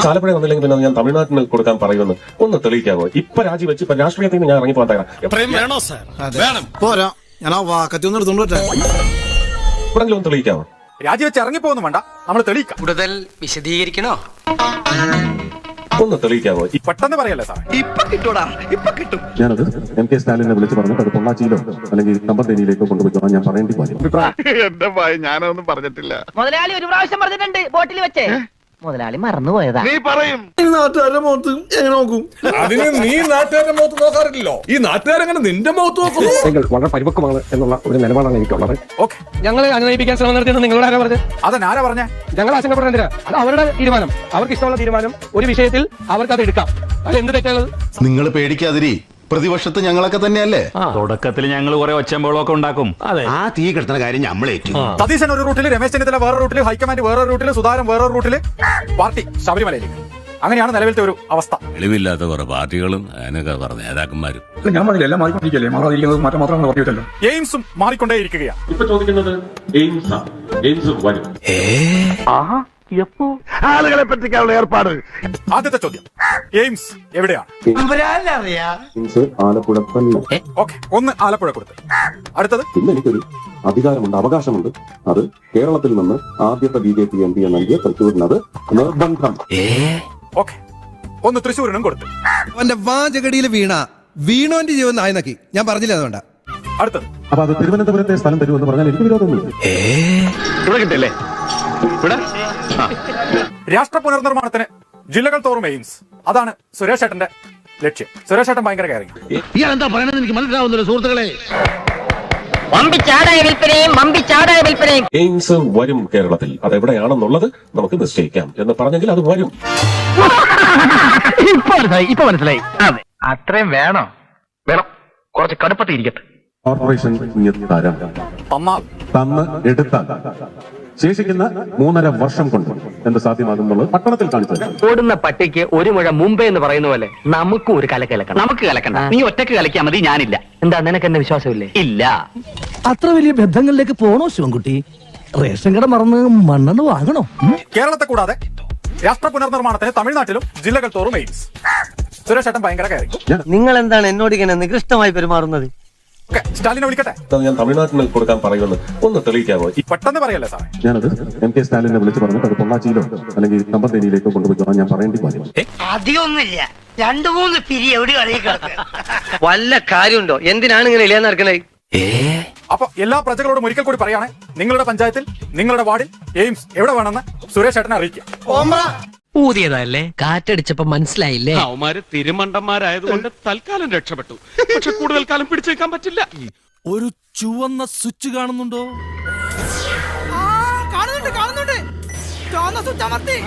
ആലപ്പുഴ വന്നില്ലെങ്കിൽ പിന്നെ ഞാൻ തമിഴ്നാട്ടിന് കൊടുക്കാൻ പറയുമെന്ന് ഒന്ന് തെളിയിക്കാമോ? ഇപ്പൊ രാജിവെച്ച് ഇപ്പൊ രാഷ്ട്രീയത്തിൽ നിന്ന് ഞാൻ ഇറങ്ങിപ്പോകാൻ തയ്യാറാണ്. പോരാ, ഞാൻ ആ വാക്കത്തി ഒന്ന് എടുത്തോണ്ട് ഇവിടെങ്കിലും ഒന്ന് തെളിയിക്കാമോ? രാജിവെച്ച് ഇറങ്ങിപ്പോന്നും വേണ്ട, നമ്മൾ തെളിയിക്കാം. കൂടുതൽ വിശദീകരിക്കണോ? ഒന്ന് തെളിയിക്കാമോ? പെട്ടെന്ന് പറയല്ലേ സാർ. ഇപ്പൊ കിട്ടൂടാ, ഇപ്പൊ കിട്ടും. ഞാനത് MK സ്റ്റാലിനെ വിളിച്ച് പറഞ്ഞിട്ട് അത് പൊള്ളാച്ചിയിലോ അല്ലെങ്കിൽ കമ്പത്തേനിയിലേക്കോ കൊണ്ടുപോയി ഞാൻ പറയേണ്ടി പോയി. എന്റെ ഭയ ഞാനൊന്നും പറഞ്ഞിട്ടില്ല. മുതലാളി ഒരു പ്രാവശ്യം പറഞ്ഞിട്ടുണ്ട് ബോട്ടിൽ വെച്ചേ. മുതലാളി മറന്നുപോയതാ. നീ പറയും. നാട്ടുകാരുടെ മുഖത്ത് എങ്ങനെ നോക്കും? അതിന് നീ നാട്ടുകാരുടെ മുഖത്ത് നോക്കാറില്ലല്ലോ. ഈ നാട്ടുകാരെങ്ങനെ നിന്റെ മുഖത്ത് നോക്കുന്നു? വളരെ പരിപക്വമാണ് എന്നുള്ള ഒരു നിലപാടാണ് എനിക്കുള്ളത്. ഓക്കെ, ഞങ്ങളെ അനുനയിപ്പിക്കാൻ ശ്രമം നടത്തിയെന്ന് നിങ്ങളോട് ആരാ പറഞ്ഞത്? അതെന്നാരാ പറഞ്ഞേ? ഞങ്ങൾ ആശങ്കപ്പെടുന്നില്ല. അത് അവരുടെ തീരുമാനം, അവർക്ക് ഇഷ്ടമുള്ള തീരുമാനം. ഒരു വിഷയത്തിൽ അവർക്ക് അത് എടുക്കാം. അത് എന്ത് തെറ്റുള്ളത്? നിങ്ങൾ പേടിക്കാതിരി, പ്രതിപക്ഷത്ത് ഞങ്ങളൊക്കെ തന്നെയല്ലേ. തുടക്കത്തിൽ ഞങ്ങൾ കുറെ ഒച്ചമ്പളൊക്കെ ഉണ്ടാക്കും. ആ തീ കിടത്തുന്ന കാര്യം നമ്മളേറ്റു. സതീശൻ ഒരു റൂട്ടിൽ, രമേശ് ചെന്നിത്തല വേറെ റൂട്ടിൽ, ഹൈക്കമാൻഡ് വേറെ റൂട്ടിൽ, സുധാകരൻ വേറെ റൂട്ടിൽ, പാർട്ടി ശബരിമലയിലേക്ക്. അങ്ങനെയാണ് നിലവിലത്തെ ഒരു അവസ്ഥ. എളിവില്ലാത്ത കുറെ പാർട്ടികളും അതിനൊക്കെ പറഞ്ഞ നേതാക്കന്മാരും. ഞാൻ പറഞ്ഞില്ല, എല്ലാം മാറിക്കൊണ്ടിരിക്കല്ലേ, മാറാതിരിക്കുന്നത് മാറ്റം മാത്രമാണ് പറഞ്ഞിട്ടല്ലോ. എയിംസും മാറിക്കൊണ്ടേയിരിക്കുകയാണ്. ഇപ്പൊ ചോദിക്കുന്നത് എയിംസ് വരും. ആളുകളെ പറ്റിക്കാനുള്ള ഏർപ്പാട്. ആദ്യത്തെ ചോദ്യം, എയിംസ് എവിടെയാണ്? എയിംസ് ആലപ്പുഴ തന്നെ. ഓക്കെ, ഒന്ന് ആലപ്പുഴ കൊടുത്ത്. അടുത്തത്, പിന്നെ എനിക്കൊരു അധികാരമുണ്ട്, അവകാശമുണ്ട്. അത് കേരളത്തിൽ നിന്ന് ആദ്യത്തെ BJP MP നൽകിയ തൃശ്ശൂരിനത് നിർബന്ധം. ഓക്കെ, ഒന്ന് തൃശ്ശൂരിനും കൊടുത്ത്. അവന്റെ വാചകടിയിൽ വീണോന്റെ ജീവൻ നായനക്കി. ഞാൻ പറഞ്ഞില്ല അതുകൊണ്ടാ. അടുത്തത്, അപ്പൊ അത് തിരുവനന്തപുരത്തെ സ്ഥലം തരുമെന്ന് പറഞ്ഞാൽ എനിക്ക് വിരോധമൊന്നുമില്ല. രാഷ്ട്ര പുനർനിർമ്മാണത്തിന് ജില്ലകൾ തോറും എയിംസ്. അതാണ് സുരേഷ് ഏട്ടന്റെ ലക്ഷ്യം. സുരേഷ് ഏട്ടൻ ഭയങ്കര കയറിങ്. ഇയാളെന്താ പറയണെന്ന് എനിക്ക് മനസ്സിലാവുന്നില്ല സുഹൃത്തുക്കളെ. വിൽപ്പനയും എയിംസ് വരും കേരളത്തിൽ. അതെവിടെയാണെന്നുള്ളത് നമുക്ക് നിശ്ചയിക്കാം എന്ന് പറഞ്ഞെങ്കിൽ അത് വരും. ഇപ്പൊ മനസ്സിലായി. അതെ, അത്രയും വേണം. കുറച്ച് കടുപ്പത്തിരിക്കട്ടെ. കോർപ്പറേഷൻ തരം തന്ന് എടുത്താൽ ശേഷിക്കുന്ന 3.5 വർഷം കൊണ്ട് എന്ത് സാധ്യമാകുന്നുള്ളത് പട്ടണത്തിൽ കാണിച്ചത്. ഓടുന്ന പട്ടിക്ക് ഒരു മുഴ മുമ്പേ എന്ന് പറയുന്ന പോലെ നമുക്കും ഒരു കലക്കണം. നമുക്ക് കലക്കണ്ട, നീ ഒറ്റക്ക് കലക്കിയാൽ മതി, ഞാനില്ല. എന്താ, നിനക്ക് എന്നെ വിശ്വാസമില്ലേ? ഇല്ല. അത്ര വലിയ ബന്ധങ്ങളിലേക്ക് പോണോ ശിവൻകുട്ടി? റേഷൻ കട മറന്ന് മണ്ണെണ്ണ വാങ്ങണോ? കേരളത്തെ കൂടാതെ രാഷ്ട്ര പുനർനിർമ്മാണത്തിന് തമിഴ്നാട്ടിലും ജില്ലകൾ തോറും എയിംസ്. സുരേഷ് ഏട്ടൻ ഭയങ്കര കയറിങ്. നിങ്ങൾ എന്താണ് എന്നോട് ഇങ്ങനെ നികൃഷ്ടമായി പെരുമാറുന്നത്? സ്റ്റാലിനെ വിളിക്കട്ടെ? ഞാൻ തമിഴ്നാട്ടിന് കൊടുക്കാൻ പറയുമെന്ന് ഒന്ന് തെളിയിക്കാമോ? പെട്ടെന്ന് പറയല്ലേ സാറേ. ഞാനത് MK സ്റ്റാലിനെ വിളിച്ച് പറഞ്ഞിട്ട് അത് പൊള്ളാച്ചിയിലോ അല്ലെങ്കിൽ കമ്പത്തേനിയിലേക്കോ കൊണ്ടുപോയി ഞാൻ പറയേണ്ടി പോയി. അധികമൊന്നുമില്ല, 2-3 പിരി എവിടെ അറിയിക്കണം. വല്ല കാര്യമുണ്ടോ? എന്തിനാണ് ഇങ്ങനെ ഇല്ലാന്ന് നടക്കണേ? അപ്പൊ എല്ലാ പ്രജകളോടും ഒരിക്കൽ കൂടി പറയാണ്, നിങ്ങളുടെ പഞ്ചായത്തിൽ, നിങ്ങളുടെ വാർഡിൽ എയിംസ് എവിടെ വേണമെന്ന് സുരേഷ് ഏട്ടനെ അറിയിക്കുക. ഊതിയതല്ലേ, കാറ്റടിച്ചപ്പോ മനസ്സിലായില്ലേ? അവന്മാര് തിരുമണ്ടന്മാരായതുകൊണ്ട് തൽക്കാലം രക്ഷപ്പെട്ടു. പക്ഷെ കൂടുതൽ കാലം പിടിച്ചേക്കാൻ പറ്റില്ല. ഒരു ചുവന്ന സ്വിച്ച് കാണുന്നുണ്ടോ? കാണുന്നുണ്ട്. ചുവന്ന സ്വിച്ച് അമർത്തി.